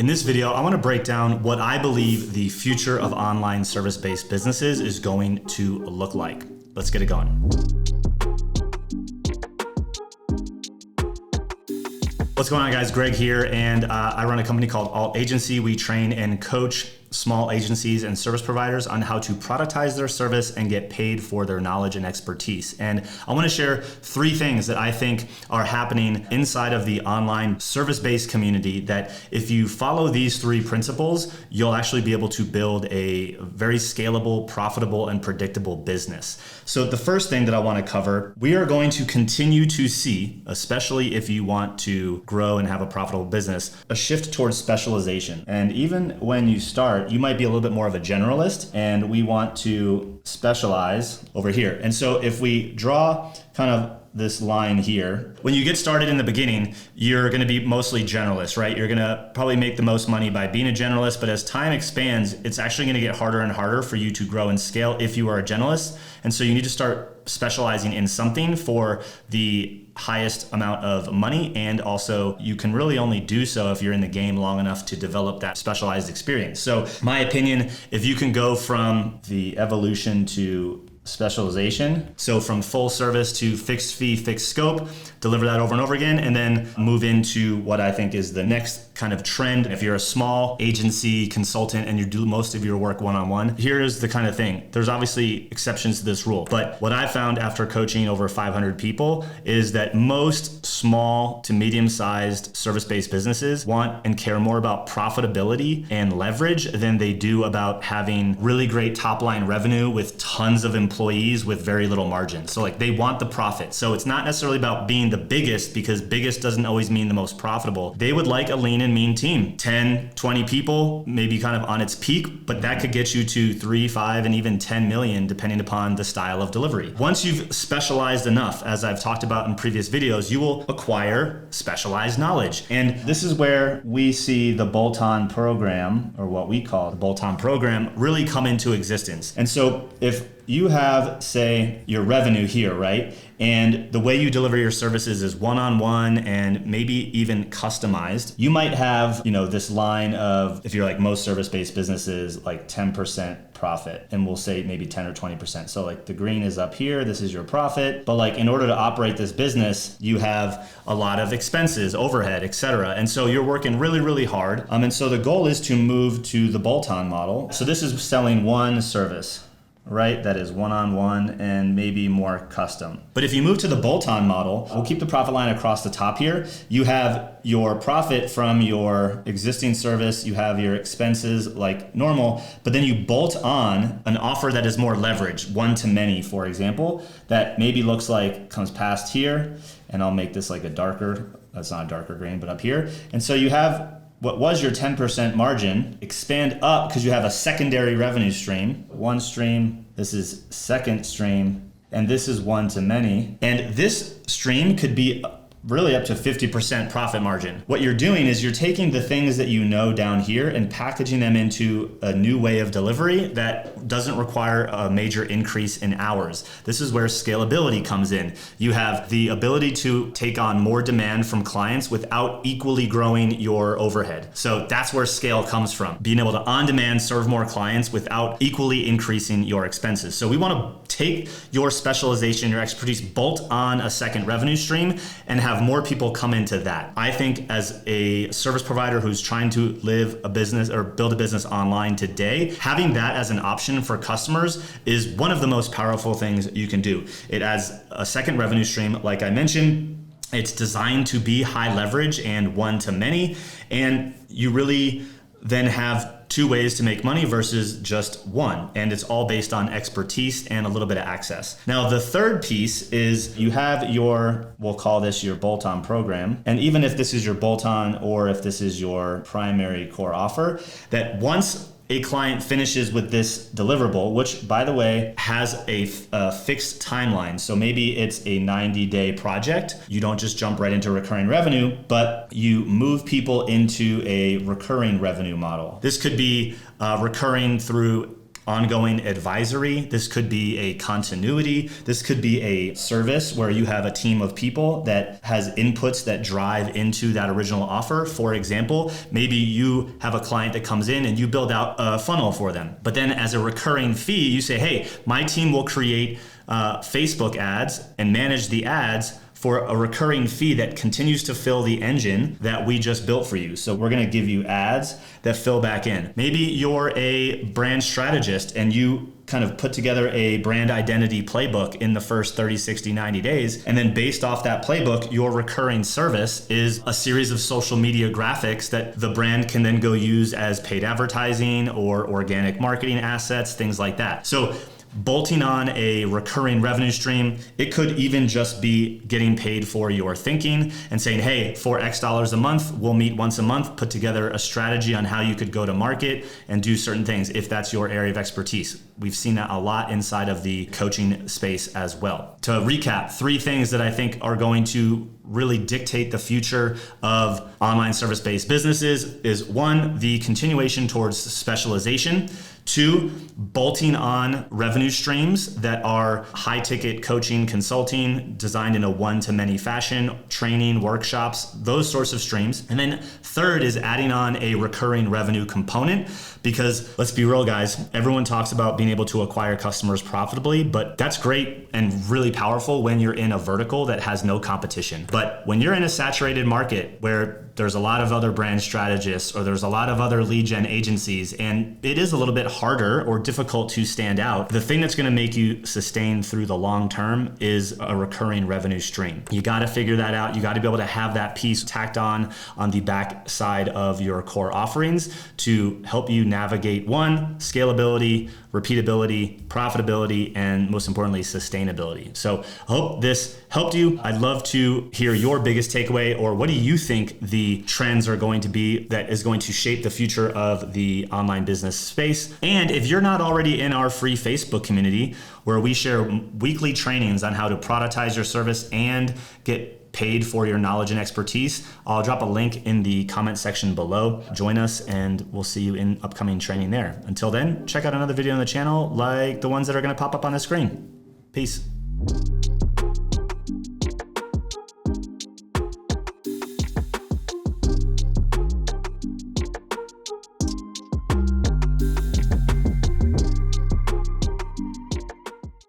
In this video, I want to break down what I believe the future of online service-based businesses is going to look like. Let's get it going. What's going on, guys? Greg here, and I run a company called Alt Agency. We train and coach small agencies and service providers on how to productize their service and get paid for their knowledge and expertise. And I want to share three things that I think are happening inside of the online service-based community that if you follow these three principles, you'll actually be able to build a very scalable, profitable, and predictable business. So the first thing that I want to cover, we are going to continue to see, especially if you want to grow and have a profitable business, a shift towards specialization. And even when you start, you might be a little bit more of a generalist, and we want to specialize over here. And so if we draw kind of this line here, when you get started in the beginning, you're going to be mostly generalist, right? You're going to probably make the most money by being a generalist, but as time expands, it's actually going to get harder and harder for you to grow and scale if you are a generalist. And so you need to start specializing in something for the highest amount of money, and also you can really only do so if you're in the game long enough to develop that specialized experience. So my opinion, if you can go from the evolution to specialization, so from full service to fixed fee, fixed scope, deliver that over and over again, and then move into what I think is the next kind of trend. If you're a small agency consultant and you do most of your work one-on-one, here's the kind of thing. There's obviously exceptions to this rule, but what I found after coaching over 500 people is that most small to medium-sized service-based businesses want and care more about profitability and leverage than they do about having really great top-line revenue with tons of employees with very little margin. So like they want the profit. So it's not necessarily about being the biggest, because biggest doesn't always mean the most profitable. They would like a lean and mean team, 10, 20 people, maybe kind of on its peak, but that could get you to 3, 5, and even 10 million depending upon the style of delivery. Once you've specialized enough, as I've talked about in previous videos, you will acquire specialized knowledge. And this is where we see the Bolton Program, or what we call the Bolton Program, really come into existence. And so if you have, say, your revenue here, right? And the way you deliver your services is one-on-one and maybe even customized. You might have, this line of, if you're like most service-based businesses, like 10% profit, and we'll say maybe 10 or 20%. So like the green is up here, this is your profit. But like in order to operate this business, you have a lot of expenses, overhead, etc. And so you're working really, really hard. And so the goal is to move to the Bolton model. So this is selling one service, right? That is one-on-one and maybe more custom. But if you move to the Bolton model, we'll keep the profit line across the top here. You have your profit from your existing service, you have your expenses like normal, but then you bolt on an offer that is more leverage, one to many, for example, that maybe looks like comes past here, and I'll make this like a darker, that's not a darker green, but up here. And so you have what was your 10% margin expand up because you have a secondary revenue stream. One stream, this is second stream, and this is one to many. And this stream could be really up to 50% profit margin. What you're doing is you're taking the things that you know down here and packaging them into a new way of delivery that doesn't require a major increase in hours. This is where scalability comes in. You have the ability to take on more demand from clients without equally growing your overhead. So that's where scale comes from, being able to on-demand serve more clients without equally increasing your expenses. So we want to take your specialization, your expertise, bolt on a second revenue stream, and have more people come into that. I think as a service provider who's trying to live a business or build a business online today, having that as an option for customers is one of the most powerful things you can do. It adds a second revenue stream, like I mentioned. It's designed to be high leverage and one to many, and you really then have two ways to make money versus just one. And it's all based on expertise and a little bit of access. Now, the third piece is you have we'll call this your Bolton program. And even if this is your Bolton or if this is your primary core offer, that once a client finishes with this deliverable, which by the way has a fixed timeline. So maybe it's a 90-day project. You don't just jump right into recurring revenue, but you move people into a recurring revenue model. This could be recurring through ongoing advisory. This could be a continuity. This could be a service where you have a team of people that has inputs that drive into that original offer. For example, maybe you have a client that comes in and you build out a funnel for them. But then as a recurring fee, you say, hey, my team will create Facebook ads and manage the ads for a recurring fee that continues to fill the engine that we just built for you. So we're gonna give you ads that fill back in. Maybe you're a brand strategist and you kind of put together a brand identity playbook in the first 30, 60, 90 days. And then based off that playbook, your recurring service is a series of social media graphics that the brand can then go use as paid advertising or organic marketing assets, things like that. So bolting on a recurring revenue stream, it could even just be getting paid for your thinking and saying, hey, for X dollars a month, we'll meet once a month, put together a strategy on how you could go to market and do certain things if that's your area of expertise. We've seen that a lot inside of the coaching space as well. To recap, 3 things that I think are going to really dictate the future of online service-based businesses is 1, the continuation towards specialization. 2, bolting on revenue streams that are high ticket coaching, consulting, designed in a one-to-many fashion, training, workshops, those sorts of streams. And then 3rd is adding on a recurring revenue component, because let's be real, guys, everyone talks about being able to acquire customers profitably, but that's great and really powerful when you're in a vertical that has no competition. But when you're in a saturated market where there's a lot of other brand strategists or there's a lot of other lead gen agencies, and it is a little bit harder or difficult to stand out, the thing that's going to make you sustain through the long term is a recurring revenue stream. You got to figure that out. You got to be able to have that piece tacked on the back side of your core offerings to help you navigate 1, scalability, repeatability, profitability, and most importantly, sustainability. So I hope this helped you. I'd love to hear your biggest takeaway, or what do you think the trends are going to be that is going to shape the future of the online business space? And if you're not already in our free Facebook community, where we share weekly trainings on how to productize your service and get paid for your knowledge and expertise, I'll drop a link in the comment section below. Join us and we'll see you in upcoming training there. Until then, check out another video on the channel like the ones that are gonna pop up on the screen. Peace.